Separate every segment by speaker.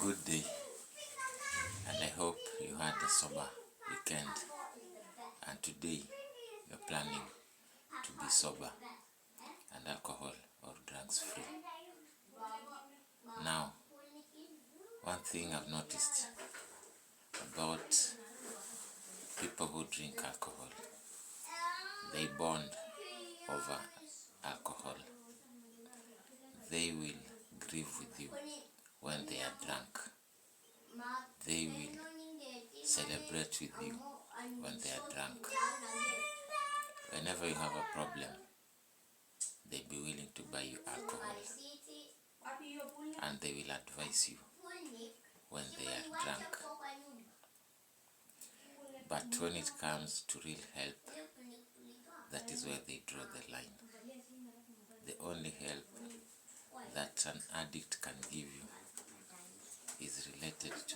Speaker 1: Good day, and I hope you had a sober weekend, and today you're planning to be sober and alcohol or drugs free. Now, one thing I've noticed about people who drink alcohol, they bond over alcohol. They will grieve with you when they are drunk. They will celebrate with you when they are drunk. Whenever you have a problem, they'll be willing to buy you alcohol, and they will advise you when they are drunk. But when it comes to real help, that is where they draw the line. The only help that an addict can give you is related to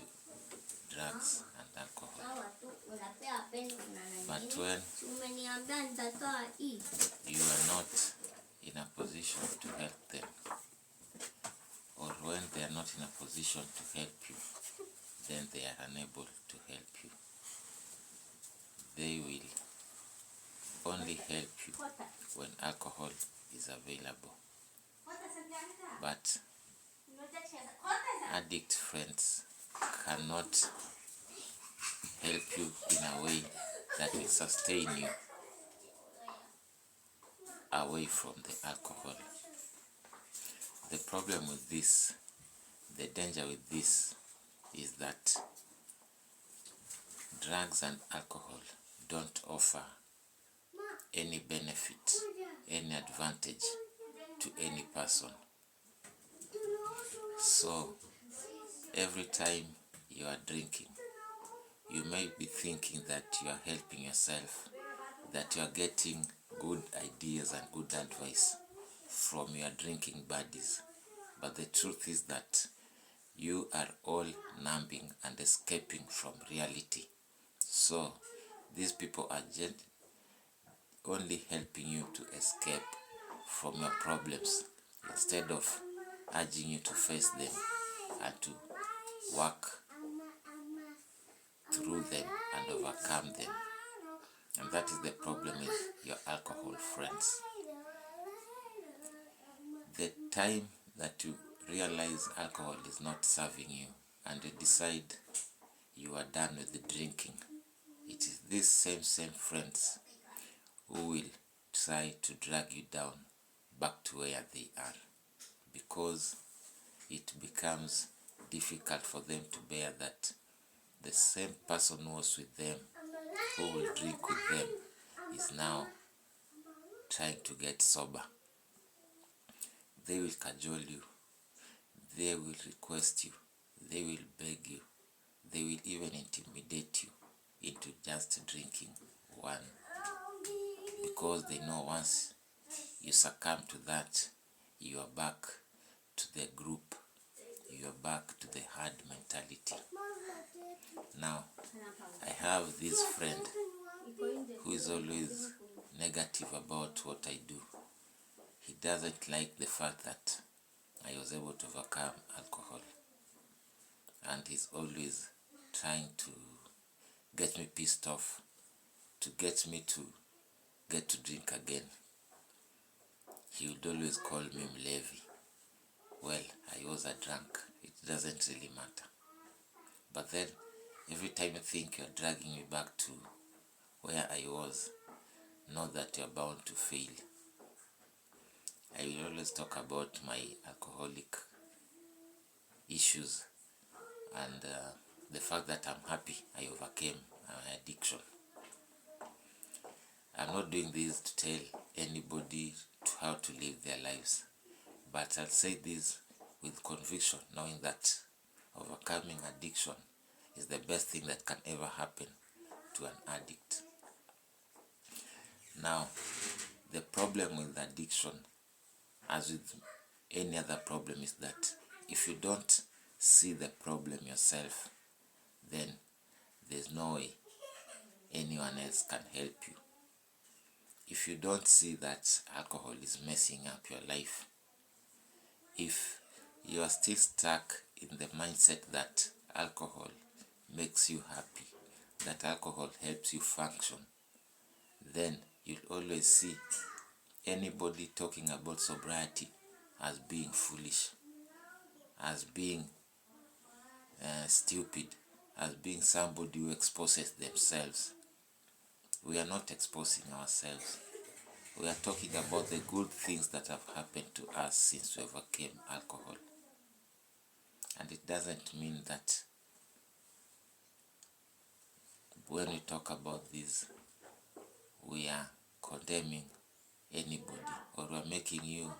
Speaker 1: drugs and alcohol. But when you are not in a position to help them, or when they are not in a position to help you, then they are unable to help you. They will only help you when alcohol is available. But addict friends cannot help you in a way that will sustain you away from the alcohol. The problem with this, the danger with this, is that drugs and alcohol don't offer any benefit, any advantage to any person. So every time you are drinking, you may be thinking that you are helping yourself, that you are getting good ideas and good advice from your drinking buddies. But the truth is that you are all numbing and escaping from reality. So these people are only helping you to escape from your problems instead of urging you to face them and to work through them and overcome them. And that is the problem with your alcohol friends. The time that you realize alcohol is not serving you and you decide you are done with the drinking, it is these same friends who will try to drag you down back to where they are, because it becomes difficult for them to bear that the same person who was with them, who will drink with them, is now trying to get sober. They will cajole you, they will request you, they will beg you, they will even intimidate you into just drinking one, because they know once you succumb to that, you are back to the group, you are back to the herd mentality. Now, I have this friend who is always negative about what I do. He doesn't like the fact that I was able to overcome alcohol, and he's always trying to get me pissed off, to get me to get to drink again. He would always call me mlevi. Well, I was a drunk. It doesn't really matter. But then, every time you think you're dragging me back to where I was, know that you're bound to fail. I will always talk about my alcoholic issues and the fact that I'm happy I overcame my addiction. I'm not doing this to tell anybody how to live their lives, but I'll say this with conviction, knowing that overcoming addiction is the best thing that can ever happen to an addict. Now, the problem with addiction, as with any other problem, is that if you don't see the problem yourself, then there's no way anyone else can help you. If you don't see that alcohol is messing up your life, if you are still stuck in the mindset that alcohol makes you happy, that alcohol helps you function, then you'll always see anybody talking about sobriety as being foolish, as being stupid, as being somebody who exposes themselves. We are not exposing ourselves. We are talking about the good things that have happened to us since we overcame alcohol. And it doesn't mean that when we talk about this, we are condemning anybody, or we are making you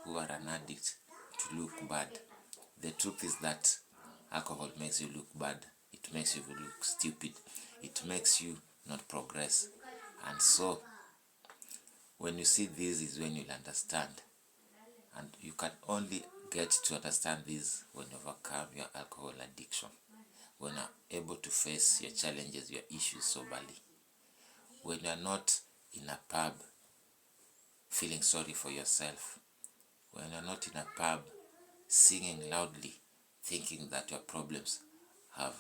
Speaker 1: who are an addict to look bad. The truth is that alcohol makes you look bad. It makes you look stupid. It makes you not progress. And so, when you see this is when you'll understand. And you can only get to understand this when you overcome your alcohol addiction. When you're able to face your challenges, your issues soberly. When you're not in a pub feeling sorry for yourself. When you're not in a pub singing loudly, thinking that your problems have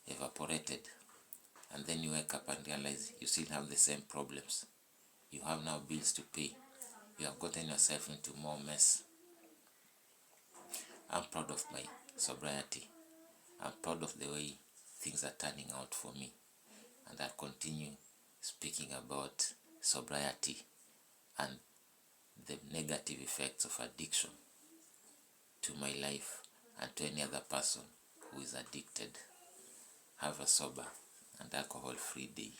Speaker 1: evaporated. And then you wake up and realize you still have the same problems. You have now bills to pay. You have gotten yourself into more mess. I'm proud of my sobriety. I'm proud of the way things are turning out for me. And I'll continue speaking about sobriety and the negative effects of addiction to my life and to any other person who is addicted. Have a sober and alcohol-free day.